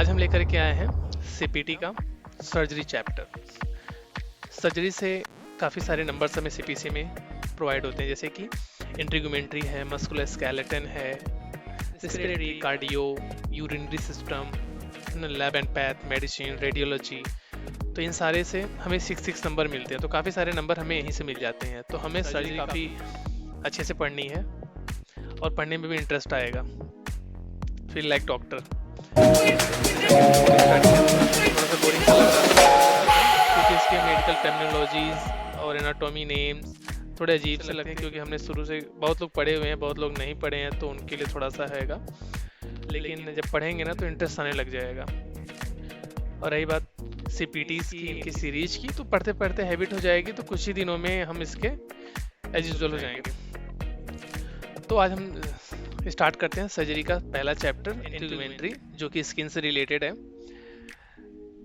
आज हम लेकर के आए हैं सीपीटी का सर्जरी चैप्टर। सर्जरी से काफ़ी सारे नंबर्स हमें सीपीसी में प्रोवाइड होते हैं, जैसे कि इंट्रीगुमेंट्री है, मस्कुलोस्केलेटन है, respiratory, cardio, urinary system, lab and path, medicine, radiology. तो इन सारे से हमें 6 नंबर मिलते हैं, तो काफ़ी सारे नंबर हमें यहीं से मिल जाते हैं। तो हमें सर्जरी काफ़ी अच्छे से पढ़नी है और पढ़ने में भी इंटरेस्ट आएगा। Feel like doctor. थोड़ा सा बोरिंग सा लग रहा था क्योंकि इसके मेडिकल टर्मिनोलॉजीज और एनाटॉमी नेम्स थोड़े अजीब से लगते हैं, क्योंकि हमने शुरू से बहुत लोग पढ़े हुए हैं, बहुत लोग नहीं पढ़े हैं, तो उनके लिए थोड़ा सा हैगा। लेकिन जब पढ़ेंगे ना तो इंटरेस्ट आने लग जाएगा। और रही बात सीपीटीज की, इनकी सीरीज की, तो पढ़ते पढ़ते हैबिट हो जाएगी, तो कुछ ही दिनों में हम इसके एज यूजुअल हो जाएंगे। तो आज हम स्टार्ट करते हैं सर्जरी का पहला चैप्टर, इंट्रीगुमेंट्री, जो कि स्किन से रिलेटेड है।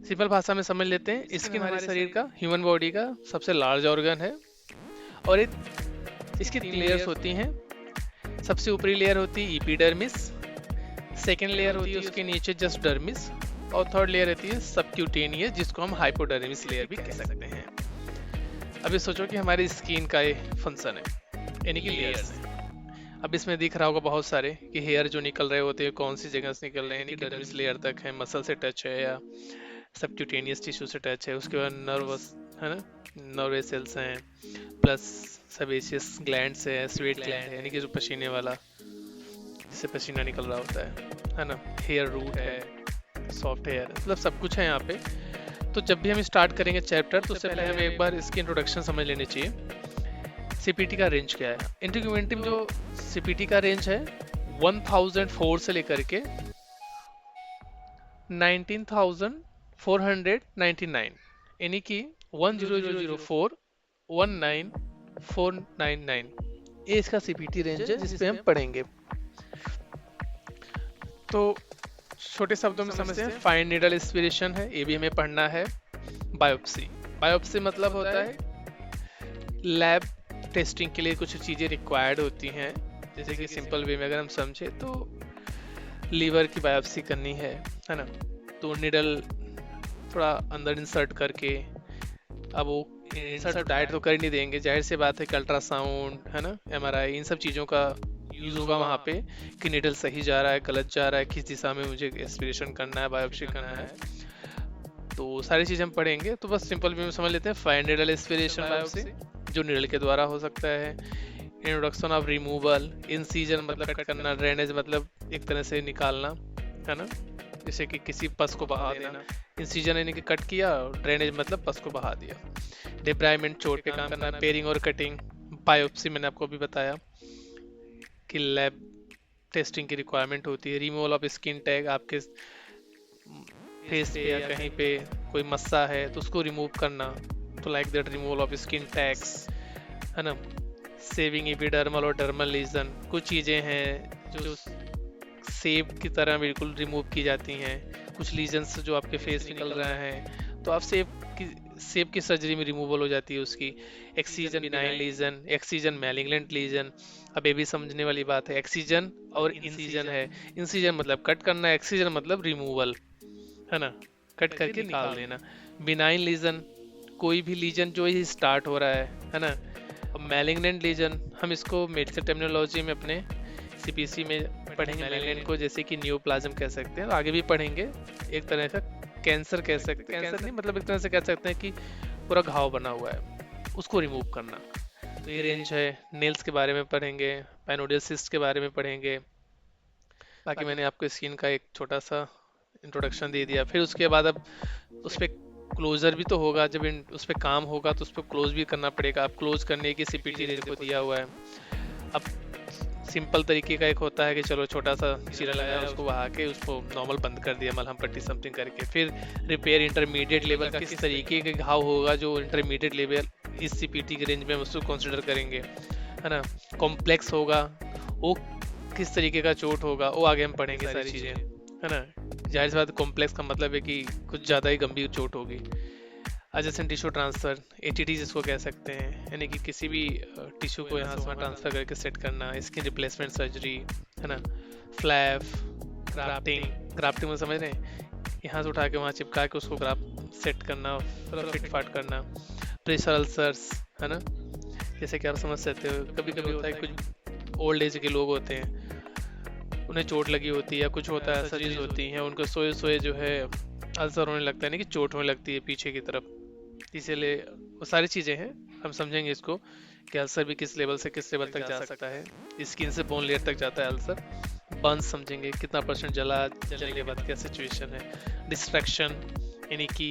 सिंपल भाषा में समझ लेते हैं। स्किन हमारे शरीर का, ह्यूमन बॉडी का सबसे लार्ज ऑर्गन है और इसकी 3 लेयर्स होती हैं। सबसे ऊपरी लेयर होती है एपिडर्मिस, सेकेंड लेयर होती है उसके नीचे जस्ट डर्मिस, और थर्ड लेयर रहती है सबक्यूटेनियस, जिसको हम हाइपोडर्मिस लेयर भी कह सकते हैं। अभी सोचो कि हमारी स्किन का ये फंक्शन है, यानी कि लेयर्स है। अब इसमें दिख रहा होगा बहुत सारे कि हेयर जो निकल रहे होते हैं कौन सी जगह से निकल रहे हैं, यानी कि डर्मिस लेयर तक है, मसल से टच है या सबक्यूटेनियस टिश्यू से टच है। उसके बाद नर्वस है ना, नर्वस सेल्स हैं, प्लस सेबेशियस ग्लैंड्स है, स्वेट ग्लैंड है, यानी कि जो पसीने वाला, जिससे पसीना निकल रहा होता है ना, हेयर रूट है, सॉफ्ट हेयर, मतलब सब कुछ है यहाँ पे। तो जब भी हम स्टार्ट करेंगे चैप्टर, तो उससे पहले हमें एक बार इसकी इंट्रोडक्शन समझ लेनी चाहिए। सीपीटी का रेंज क्या है? इंट्रीगुमेंट्री में जो सीपीटी का रेंज है 1004 से लेकर के 19499, यानी कि 10004 19499, ये इसका सीपीटी रेंज है जिस पे हम पढ़ेंगे। तो छोटे शब्दों में समझते हैं। फाइन नीडल एस्पिरेशन है, ये भी हमें पढ़ना है। बायोप्सी, बायोप्सी मतलब होता है लैब टेस्टिंग के लिए कुछ चीज़ें रिक्वायर्ड होती हैं, जैसे कि सिंपल वे में अगर हम समझे तो लीवर की बायोप्सी करनी है ना, तो नीडल थोड़ा अंदर इंसर्ट करके, अब वो इंसर्ट डायरेक्ट तो कर नहीं देंगे, जाहिर सी बात है कि अल्ट्रासाउंड है ना, एमआरआई, इन सब चीज़ों का यूज़ होगा वहाँ पे कि नीडल सही जा रहा है, गलत जा रहा है, किस दिशा में मुझे एस्पिरेशन करना है, बायोप्सी करना है, तो सारी चीज़ें हम पढ़ेंगे। तो बस सिंपल वे में समझ लेते हैं। फाइन नीडल एस्पिरेशन बायोप्सी जो नीडल के द्वारा हो सकता है। इंट्रोडक्शन ऑफ रिमूवल, इंसीजन मतलब कट करना, ड्रेनेज मतलब एक तरह से निकालना है ना, जैसे कि किसी पस को बहा देना। इंसीजन यानी कि कट किया, ड्रेनेज मतलब पस को बहा दिया। डिब्राइमेंट, चोट पे काम करना। पेयरिंग और कटिंग। बायोप्सी मैंने आपको भी बताया कि लैब टेस्टिंग की रिक्वायरमेंट होती है। रिमूवल ऑफ स्किन टैग, आपके फेस पे या कहीं पे कोई मस्सा है तो उसको रिमूव करना, तो like that removal of skin tags है ना। सेविंग एपिडर्मल और डर्मल लीजन, कुछ चीज़ें हैं जो सेब की तरह बिल्कुल रिमूव की जाती हैं। कुछ लीजन्स जो आपके फेस निकल रहे हैं तो आप सेब की सर्जरी में रिमूवल हो जाती है उसकी। Excision benign lesion, excision malignant lesion. अब ये भी समझने वाली बात है, एक्सीजन और इंसीजन है। इंसीजन मतलब कट करना, एक्सीजन मतलब रिमूवल है ना, कट करके निकाल देना। बिनाइन लीजन, कोई भी लीजन जो ही स्टार्ट हो रहा है ना। अब मैलिग्नेंट लीजन, हम इसको मेडिकल टर्मिनोलॉजी में अपने सीपीसी में पढ़ेंगे मैलिग्नेंट को, जैसे कि न्यूप्लाज्म कह सकते हैं, आगे भी पढ़ेंगे। एक तरह का कैंसर कह सकते हैं, कैंसर नहीं मतलब एक तरह से कह सकते हैं कि पूरा घाव बना हुआ है, उसको रिमूव करना। तो ये रेंज है। नेल्स के बारे में पढ़ेंगे, पैनोडियल सिस्ट के बारे में पढ़ेंगे। बाकी मैंने आपको स्किन का एक छोटा सा इंट्रोडक्शन दे दिया। फिर उसके बाद अब उस पर क्लोजर भी तो होगा, जब उस पर काम होगा तो उस पर क्लोज भी करना पड़ेगा। अब क्लोज करने की सीपीटी रेंज को दिया हुआ है। अब सिंपल तरीके का एक होता है कि चलो छोटा सा चीरा लगाया, उसको बहा के उसको नॉर्मल बंद कर दिया मलहम पट्टी समथिंग करके। फिर रिपेयर इंटरमीडिएट लेवल का किस तरीके का घाव होगा, जो इंटरमीडिएट लेवल इस सीपीटी के रेंज में हम उसको कंसिडर करेंगे है ना। कॉम्प्लेक्स होगा, वो किस तरीके का चोट होगा, वो आगे हम पढ़ेंगे सारी चीज़ें है ना। जाहिर सी बात, कॉम्प्लेक्स का मतलब है कि कुछ ज़्यादा ही गंभीर चोट होगी। एडजेसेंट टिश्यू ट्रांसफ़र, एटीटी जिसको कह सकते हैं, यानी कि किसी भी टिश्यू को यहाँ से वहाँ ट्रांसफ़र करके सेट करना। स्किन रिप्लेसमेंट सर्जरी है ना। फ्लैप, ग्राफ्टिंग, ग्राफ्टिंग में समझ रहे हैं, यहाँ से उठा के वहाँ चिपका के उसको ग्राफ सेट करना, फिट फाट करना। प्रेशर अल्सर्स, है ना, जैसे कि आप समझ सकते हो कभी कभी होता है कुछ ओल्ड एज के लोग होते हैं, उन्हें चोट लगी होती है या कुछ होता है, ऐसा चीज़ होती है, उनको सोए सोए जो है अल्सर होने लगता है, ना कि चोट होने लगती है पीछे की तरफ। इसीलिए वो सारी चीज़ें हैं, हम समझेंगे इसको कि अल्सर भी किस लेवल से किस लेवल तक जा सकता है। स्किन से बोन लेयर तक जाता है अल्सर। बर्न्स समझेंगे कितना परसेंट जलने के बाद क्या सिचुएशन है। डिस्ट्रैक्शन यानी कि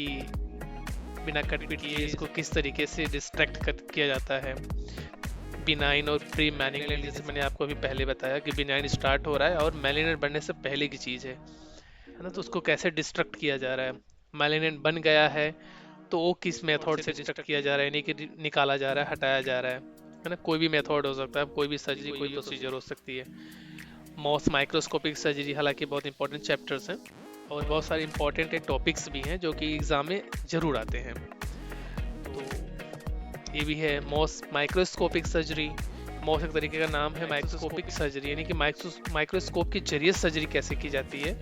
बिना कट पीट किए इसको किस तरीके से डिस्ट्रैक्ट किया जाता है। बिनाइन और प्री मैलिग्नेंट, जैसे मैंने आपको अभी पहले बताया कि बिनाइन स्टार्ट हो रहा है और मैलिग्नेंट बनने से पहले की चीज़ है ना, तो उसको कैसे डिस्ट्रक्ट किया जा रहा है। मैलिग्नेंट बन गया है तो वो किस मेथड से डिस्ट्रक्ट किया जा रहा है, यानी कि निकाला जा रहा है, हटाया जा रहा है ना। कोई भी मेथड हो सकता है, कोई भी सर्जरी, कोई प्रोसीजर हो सकती है। मॉस माइक्रोस्कोपिक सर्जरी हालांकि बहुत इंपॉर्टेंट चैप्टर्स हैं और बहुत सारे इंपॉर्टेंट टॉपिक्स भी हैं जो कि एग्जाम में जरूर आते हैं। तो ये भी है मॉस माइक्रोस्कोपिक सर्जरी। मॉस एक तरीके का नाम है माइक्रोस्कोपिक सर्जरी, यानी कि माइक्रोस्कोप के जरिए सर्जरी कैसे की जाती है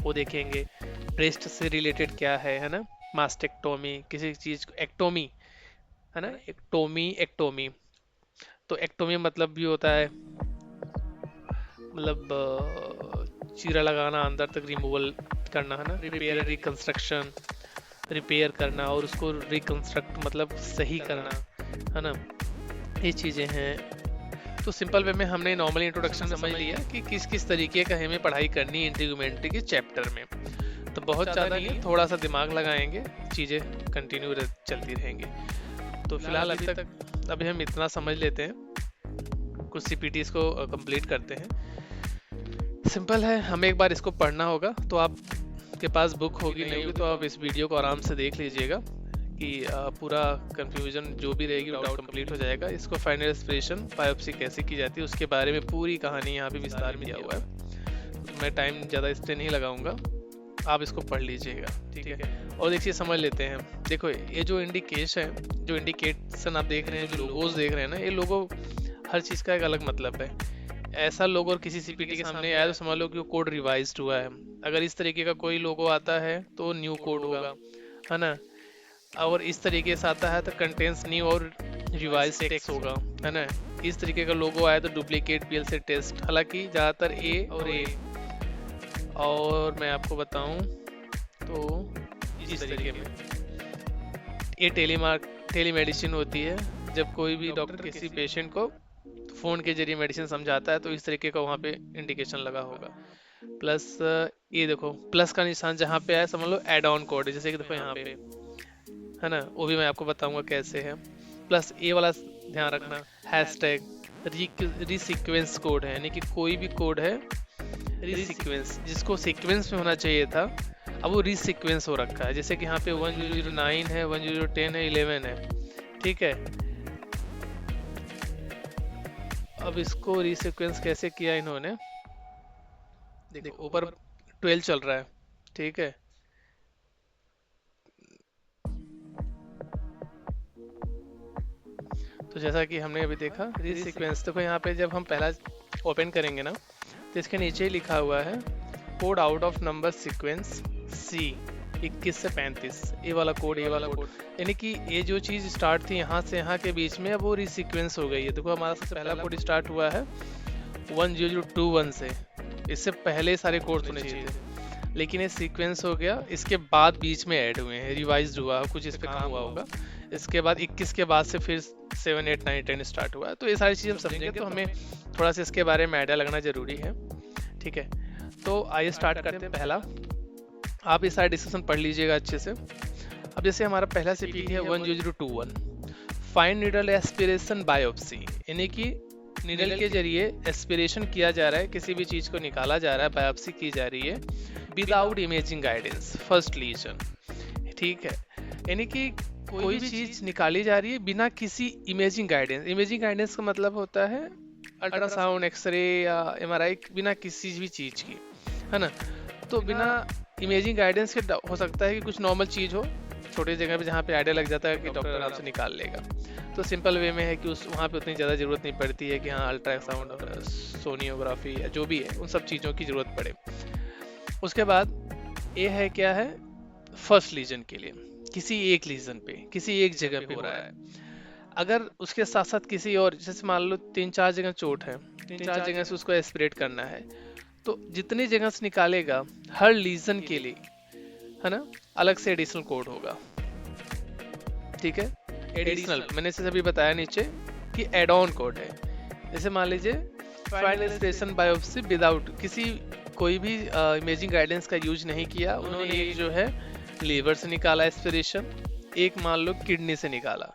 वो देखेंगे। ब्रेस्ट से रिलेटेड क्या है ना, मास्टेक्टोमी, किसी चीज को एक्टोमी, है ना, एक्टोमी। तो एक्टोमी मतलब भी होता है मतलब चीरा लगाना, अंदर तक रिमूवल करना, है ना। रिपेयर, रिकंस्ट्रक्शन, रिपेयर करना और उसको रिकंस्ट्रक्ट मतलब सही करना, है ना, ये चीज़ें हैं। तो सिंपल वे में हमने नॉर्मली इंट्रोडक्शन समझ लिया कि किस किस तरीके का हमें पढ़ाई करनी है इंटीग्यूमेंट्री के चैप्टर में। तो बहुत ज़्यादा नहीं, थोड़ा सा दिमाग लगाएंगे, चीज़ें कंटिन्यू चलती रहेंगी। तो फिलहाल अभी हम इतना समझ लेते हैं, कुछ CPTs को कंप्लीट करते हैं। सिंपल है, हमें एक बार इसको पढ़ना होगा, तो आप के पास बुक होगी नहीं होगी तो आप इस वीडियो को आराम से देख लीजिएगा कि पूरा कंफ्यूजन जो भी रहेगी डाउट कंप्लीट हो जाएगा। इसको फाइनल एस्पिरेशन बायोप्सी कैसे की जाती है उसके बारे में पूरी कहानी यहाँ पे विस्तार में दिया हुआ है। तो मैं टाइम ज़्यादा इस पर नहीं लगाऊंगा, आप इसको पढ़ लीजिएगा, ठीक है। और देखिए समझ लेते हैं। देखो ये जो इंडिकेशन आप देख रहे हैं, जो लोगोज देख रहे हैं ना, ये लोगो हर चीज़ का एक अलग मतलब है। ऐसा लोगो और किसी CPT के सामने आया तो समझ लो कि वो कोड रिवाइज्ड हुआ है। अगर इस तरीके का कोई लोगो आता है तो न्यू कोड होगा, है ना। और इस तरीके से आता है तो कंटेंट्स न्यू और रिवाइज टेक्स्ट होगा, है ना। इस तरीके का लोगो आया तो डुप्लीकेट PLC टेस्ट, हालांकि ज़्यादातर A और मैं आपको बताऊं तो इस तरीके में ये टेलीमेडिसिन होती है। जब कोई भी डॉक्टर किसी पेशेंट को फ़ोन के जरिए मेडिसिन समझाता है तो इस तरीके का वहाँ पे इंडिकेशन लगा होगा। प्लस ये देखो प्लस का निशान जहाँ पे आया समझ लो एड ऑन कोड है, जैसे कि देखो यहाँ पे, है ना, वो भी मैं आपको बताऊंगा कैसे है। प्लस ये वाला ध्यान रखना, हैशटैग रीसीक्वेंस कोड है, यानी कि कोई भी कोड है रीसीक्वेंस जिसको सीक्वेंस में होना चाहिए था, अब वो रीसीक्वेंस हो रखा है। जैसे कि यहाँ पे 1009 है, 1010 है, 11 है, ठीक है। अब इसको रीसीक्वेंस कैसे किया इन्होंने, देखो ऊपर 12 चल रहा है, ठीक है। तो जैसा कि हमने अभी देखा रीसीक्वेंस, देखो यहाँ पे जब हम पहला ओपन करेंगे ना तो इसके नीचे ही लिखा हुआ है code out of number sequence C 21 से 35, ये वाला कोड, यानी कि ये जो चीज़ स्टार्ट थी यहाँ से यहाँ के बीच में अब वो रीसीक्वेंस हो गई है। देखो हमारा सबसे पहला कोड स्टार्ट हुआ है 1021 से, इससे पहले सारे कोड होने चाहिए थे, लेकिन ये सीक्वेंस हो गया, इसके बाद बीच में ऐड हुए हैं, रिवाइज हुआ, कुछ इस पे काम हुआ होगा। इसके बाद 21 के बाद से फिर 7, 8, 9, 10 स्टार्ट हुआ है। तो ये सारी चीज़ हम समझेंगे तो हमें थोड़ा सा इसके बारे में आइडिया लगना जरूरी है, ठीक है। तो आइए स्टार्ट करते हैं। पहला आप ये सारा डिस्कशन पढ़ लीजिएगा अच्छे से। अब जैसे हमारा पहला CPT है 10021, फाइन नीडल एस्पिरेशन बायोप्सी, यानी कि नीडल के जरिए एस्पिरेशन किया जा रहा है, किसी भी चीज़ को निकाला जा रहा है, बायोप्सी की जा रही है without imaging guidance, first lesion, ठीक है। यानी कि कोई भी चीज़ निकाली जा रही है बिना किसी इमेजिंग गाइडेंस। इमेजिंग गाइडेंस का मतलब होता है अल्ट्रासाउंड, एक्सरे या MRI, बिना किसी भी चीज़ की, है ना। तो बिना इमेजिंग गाइडेंस के हो सकता है कि कुछ नॉर्मल चीज़ हो छोटी जगह पे जहाँ पे आइडिया लग जाता है कि डॉक्टर आराम से निकाल लेगा। तो सिंपल वे में है कि उस वहाँ पे उतनी ज़्यादा ज़रूरत नहीं पड़ती है कि हाँ अल्ट्रासाउंड और सोनियोग्राफी या जो भी है उन सब चीज़ों की ज़रूरत पड़े। उसके बाद ए है क्या है, फर्स्ट लीजन के लिए, किसी एक लीजन पे, किसी एक जगह पे हो रहा है। अगर उसके साथ साथ किसी और, जैसे मान लो 3-4 जगह चोट है, 3-4 जगह से उसको एस्पिरेट करना है, तो जितनी जगह से निकालेगा हर लीजन के लिए, है ना, अलग से एडिशनल कोड होगा। ठीक है, एडिशनल मैंने इसे अभी बताया नीचे कि एड ऑन कोड है। जैसे मान लीजिए फाइनल एस्पिरेशन बायोप्सी विदाउट किसी कोई भी इमेजिंग गाइडेंस का यूज नहीं किया, उन्होंने एक जो है लीवर से निकाला एस्पिरेशन, एक मान लो किडनी से निकाला,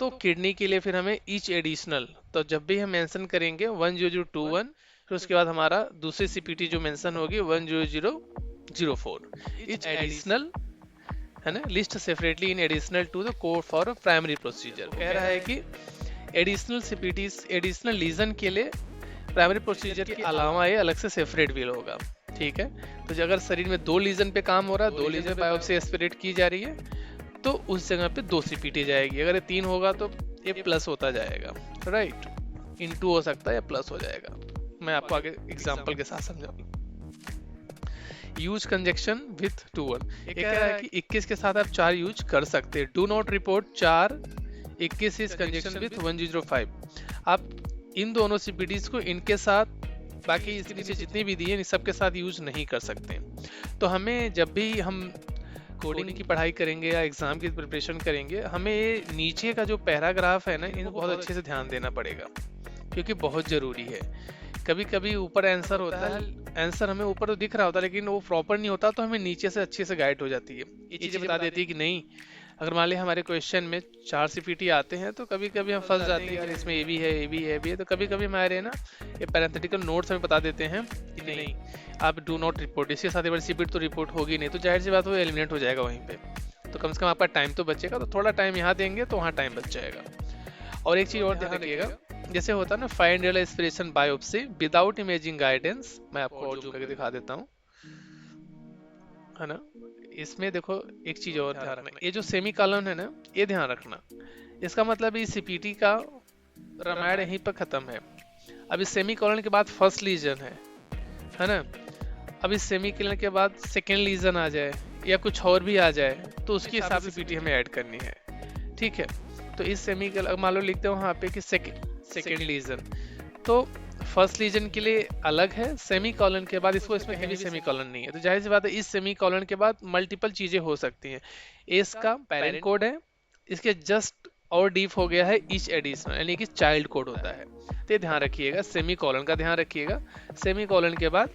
तो किडनी के लिए फिर हमें ईच एडिशनल, तो जब भी हम मेंशन करेंगे 10021, फिर उसके बाद हमारा दूसरी सीपीटी जो मेंशन होगी 10004, ईच एडिशनल, है ना, list separately in additional to the code for primary procedure. कह रहा है कि एडिशनल सीपीटी एडिशनल लीजन के लिए प्राइमरी प्रोसीजर के अलावा ये अलग से सेपरेट भी होगा। ठीक है, तो अगर शरीर में 2 लीजन पे काम हो रहा है, 2 लीजन बायोप्सी एस्पिरेट की जा रही है, तो उस जगह पे 2 सीपीटी जाएगी। अगर ये 3 होगा तो ये प्लस होता जाएगा, राइट, इनटू हो सकता है या प्लस हो जाएगा। मैं आपको आगे एग्जांपल के साथ समझाऊंगा। यूज कंजक्शन विथ 2-1, ये कह रहा है कि 21 के साथ आप 4 यूज कर सकते हैं। Do not report 4 21 is conjunction with 105। आप इन दोनों सीपीटीज को इनके साथ, बाकी इसके नीचे जितनी भी दी है सबके साथ यूज नहीं कर सकते। तो हमें जब भी हम कोडिंग की पढ़ाई करेंगे या एग्जाम की प्रिपरेशन करेंगे, हमें ये नीचे का जो पैराग्राफ है ना, इनको बहुत अच्छे से ध्यान देना पड़ेगा, क्योंकि बहुत जरूरी है। कभी कभी ऊपर आंसर होता है, आंसर हमें ऊपर तो दिख रहा होता है लेकिन वो प्रॉपर नहीं होता, तो हमें नीचे से अच्छे से गाइड हो जाती है, ये चीजें बता देती है कि नहीं। अगर मान लिया हमारे क्वेश्चन में 4 सीपीटी आते हैं, तो कभी कभी हम फंस जाते हैं यार इसमें ये भी है, ये भी है, ये भी है, तो कभी कभी हमारे ना ये पैरेंथेटिकल नोट्स हमें बता देते हैं कि नहीं आप डू नॉट रिपोर्ट, इसके साथ एक सीपीटी तो रिपोर्ट होगी नहीं, तो जाहिर सी बात वो एलिमिनेट हो जाएगा वहीं पे। तो कम से कम आपका टाइम तो बचेगा, तो थोड़ा टाइम यहाँ देंगे तो वहाँ टाइम बच जाएगा। और एक चीज और ध्यान रखिएगा, जैसे होता है ना find real aspiration biopsy without imaging guidance, मैं आपको और जूम करके दिखा देता हूँ, है ना। इसमें देखो एक चीज और ध्यान रखना, ये जो सेमी कॉलन है ना, ये ध्यान रखना, इसका मतलब इस सीपीटी का रामायण यहीं पर खत्म है। अब इस सेमी कॉलन के बाद फर्स्ट लीजन है ना, अब इस सेमी कॉलन के बाद सेकेंड लीजन आ जाए या कुछ और भी आ जाए, तो उसके हिसाब से सीपीटी हमें ऐड करनी है। ठीक है, तो इस सेमी कॉलन मान लो लिखते हो वहाँ पे कि सेकेंड लीजन, तो फर्स्ट लीजन के लिए अलग है, सेमी कॉलन के बाद इसको, इसमें कहीं भी सेमी कॉलन नहीं है, तो जाहिर सी बात है इस सेमी कॉलन के बाद मल्टीपल चीजें हो सकती हैं। इसका पेरेंट कोड है, इसके जस्ट और डीप हो गया है ईच एडिशनल, यानी कि चाइल्ड कोड होता है। तो ये ध्यान रखिएगा, सेमी कॉलन का ध्यान रखिएगा, सेमी कॉलन के बाद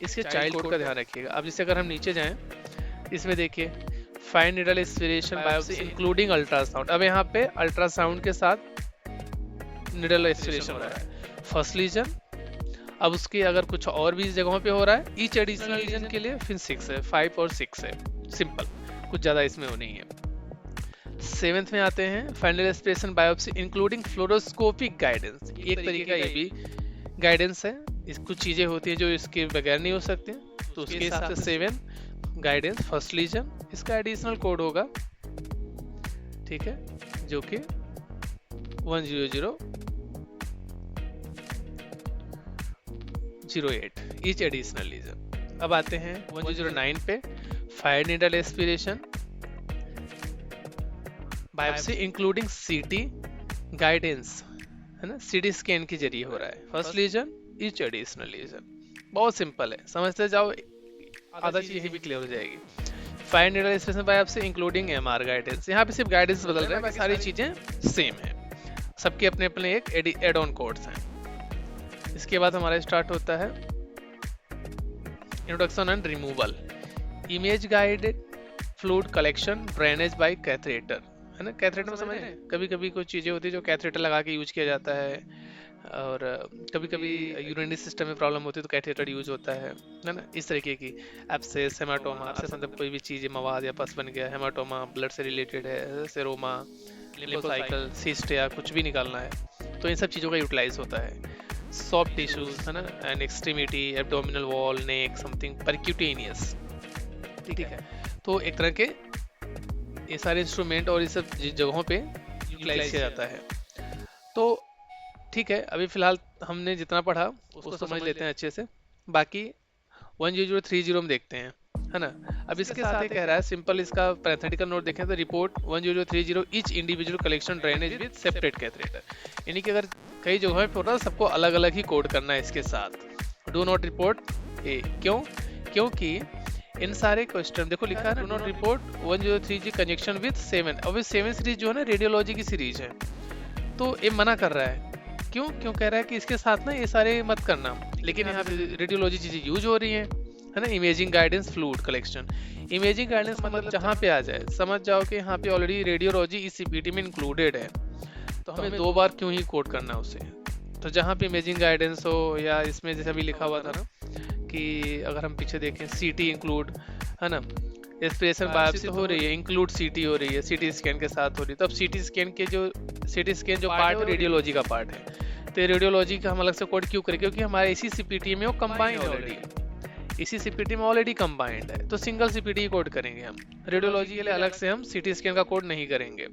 इसके चाइल्ड कोड का ध्यान रखिएगा। अब जैसे अगर हम नीचे जाएं, इसमें देखिए find needle aspiration biopsy including ultrasound, अब यहाँ पे अल्ट्रासाउंड के साथ नीडल एस्पिरेशन हो रहा है फर्स्ट लीजन। अब उसके अगर कुछ और भी जगहों पे हो रहा है, ईच एडिशनल लीजन के लिए फिर 6 है, 5 और 6 है, सिंपल, कुछ ज्यादा इसमें वो नहीं है। 7th में आते हैं final aspiration biopsy including fluoroscopic guidance, एक तरीका ये भी गाइडेंस है, इस कुछ चीजें होती हैं जो इसके बगैर नहीं हो सकती, तो उसके हिसाब से 7 गाइडेंस फर्स्ट लीजन, इसका एडिशनल कोड होगा, ठीक है, जो कि 10008 ईच एडिशनल लीजन। अब आते हैं 109 पे fine needle aspiration biopsy including CT guidance, है ना, सीटी स्कैन के जरिए हो रहा है first lesion each additional lesion. बहुत सिंपल है, समझते जाओ, आधा चीज यही भी क्लियर हो जाएगी। Find needle aspiration biopsy including MR guidance, यहाँ पे सिर्फ गाइडेंस बदल रहे हैं, बाकी सारी चीजें सेम है, सबके अपने अपने एक एड ऑन कोड्स हैं। इसके बाद हमारा स्टार्ट होता है introduction and removal, image guided fluid collection drainage by catheter, है ना। कैथेटर में समझ रहे हैं, कभी कभी कुछ चीजें होती है जो कैथेटर लगा के यूज किया जाता है, और कभी कभी यूरिनरी सिस्टम में प्रॉब्लम होती है तो कैथेटर यूज होता है ना, इस तरीके की। एब्सेस, हेमाटोमा, एब्सेस मतलब कोई भी चीज मवाद या पस बन गया, हेमाटोमा ब्लड से रिलेटेड है, सेरोमा, लिम्फोसाइकल, सिस्ट या कुछ भी निकालना है, तो इन सब चीजों का यूटिलाइज होता है। सॉफ्ट टिश्यूज, है ना, and extremity, abdominal wall, neck, something percutaneous, ठीक है। तो एक तरह के ये सारे इंस्ट्रूमेंट और इस सब जगहों पे यूटिलाइज किया जाता है। तो ठीक है, अभी फिलहाल हमने जितना पढ़ा उसको समझ लेते हैं अच्छे से, बाकी 10030 में देखते हैं, है ना। अब इसके साथ ही कह रहा है सिंपल इसका पैराथेटिकल नोट देखें तो report 1030 each individual collection drainage with separate catheter, यानी कि अगर कई जगहों पे हो रहा है सबको अलग अलग ही कोड करना है इसके साथ। डू नॉट रिपोर्ट ए, क्यों? क्योंकि इन सारे क्वेश्चन देखो लिखा है ना, do not report 1030 conjunction with 7। अब 7 सीरीज जो है ना रेडियोलॉजी की सीरीज है, तो ये मना कर रहा है। क्यों क्यों कह रहा है कि इसके साथ ना ये सारे मत करना, लेकिन यहाँ पे रेडियोलॉजी चीजें यूज हो रही हैं, है ना। Imaging guidance fluid collection, imaging guidance मतलब जहाँ पे आ जाए समझ जाओ कि यहाँ पे ऑलरेडी रेडियोलॉजी इस सीपीटी में इंक्लूडेड है, तो हमें 2 बार क्यों ही कोड करना उसे। तो जहाँ पे इमेजिंग गाइडेंस हो, या इसमें जैसे अभी लिखा हुआ था ना कि अगर हम पीछे देखें सीटी इंक्लूड, है ना, एस्पिरेशन बायोप्सी हो रही है, इंक्लूड सीटी हो रही है, सीटी स्कैन के साथ हो रही है। तो अब सीटी स्कैन जो पार्ट है रेडियोलॉजी का पार्ट है, तो रेडियोलॉजी का हम अलग से कोड क्यों करें? क्योंकि हमारे इसी सीपीटी में वो कंबाइंड है ऑलरेडी, इसी सीपीटी में ऑलरेडी कंबाइंड है, तो सिंगल सीपीटी कोड करेंगे हम। रेडियोलॉजी के लिए अलग से हम सीटी स्कैन का कोड नहीं करेंगे,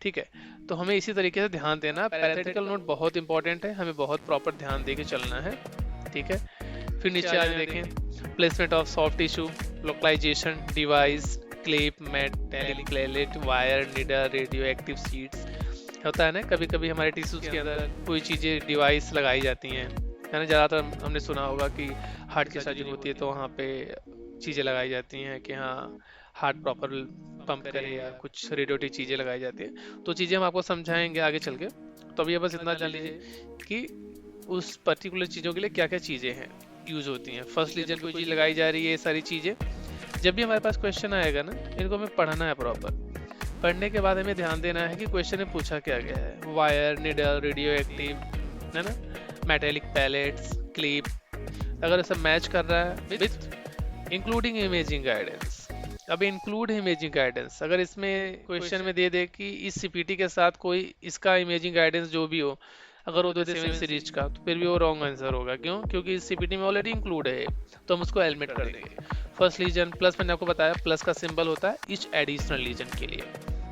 ठीक है। तो हमें इसी तरीके से ध्यान देना। पैराथेटिकल नोट बहुत इंपॉर्टेंट है, हमें बहुत प्रॉपर ध्यान देके चलना है, ठीक है। फिर नीचे आगे देखें, placement of soft tissue, localisation, device, clip, metallic pellet, wire, needle, radio active seeds. होता है ना कभी कभी हमारे टिश्यूज के अंदर कोई चीज़ें डिवाइस लगाई जाती हैं, है ना। ज़्यादातर हमने सुना होगा कि हार्ट की सर्जरी होती है तो वहाँ पे चीज़ें लगाई जाती हैं कि हाँ हार्ट प्रॉपर पंप करे, या कुछ रेडियोटिव चीज़ें लगाई जाती हैं। तो चीज़ें हम आपको समझाएंगे आगे चल के, तो अभी बस इतना जान लीजिए कि उस पर्टिकुलर चीज़ों के लिए क्या क्या चीज़ें हैं यूज़ होती हैं। फर्स्ट लीजन कोई चीज़ लगाई जा रही है, ये सारी चीज़ें जब भी हमारे पास क्वेश्चन आएगा ना, इनको हमें पढ़ना है प्रॉपर। पढ़ने के बाद हमें ध्यान देना है कि क्वेश्चन में पूछा क्या गया है। वायर, निडल, रेडियो एक्टिव, है ना, मेटेलिक पैलेट्स, क्लिप, अगर सब मैच कर रहा है विथ इंक्लूडिंग इमेजिंग गाइडेंस। अब इंक्लूड इमेजिंग गाइडेंस अगर इसमें क्वेश्चन में दे दे कि इस सीपीटी के साथ कोई इसका इमेजिंग गाइडेंस जो भी हो, अगर वो दे 7 सीरीज का, तो फिर भी वो रॉन्ग आंसर होगा। क्यों? क्योंकि इस सीपीटी में ऑलरेडी इंक्लूड है, तो हम उसको एलिमिनेट कर देंगे। फर्स्ट लीजन प्लस, मैंने आपको बताया प्लस का सिंबल होता है ईच एडिशनल लीजन के लिए,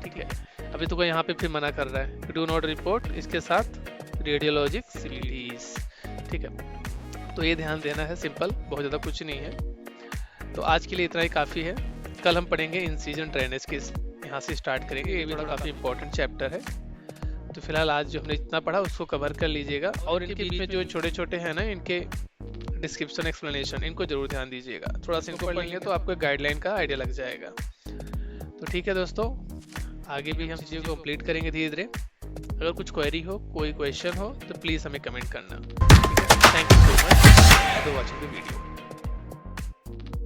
ठीक है। अभी तो कोई यहाँ पे फिर मना कर रहा है, डू नॉट रिपोर्ट इसके साथ रेडियोलॉजिक सीरीज, ठीक है। तो ये ध्यान देना है, सिंपल, बहुत ज़्यादा कुछ नहीं है। तो आज के लिए इतना ही काफ़ी है। कल हम पढ़ेंगे इंसिजन ड्रेनेज के, यहाँ से स्टार्ट करेंगे, ये भी काफ़ी इंपॉर्टेंट चैप्टर है। तो फिलहाल आज जो हमने जितना पढ़ा उसको कवर कर लीजिएगा, और इनके बीच में जो छोटे छोटे हैं ना, इनके डिस्क्रिप्शन एक्सप्लेनेशन, इनको जरूर ध्यान दीजिएगा। थोड़ा सा इनको पढ़ लेंगे तो आपको गाइडलाइन का आइडिया लग जाएगा। तो ठीक है दोस्तों, आगे भी हम चीज़ों को कंप्लीट करेंगे धीरे धीरे। अगर कुछ क्वेरी हो, कोई क्वेश्चन हो, तो प्लीज़ हमें कमेंट करना। Thank you so much for watching the video.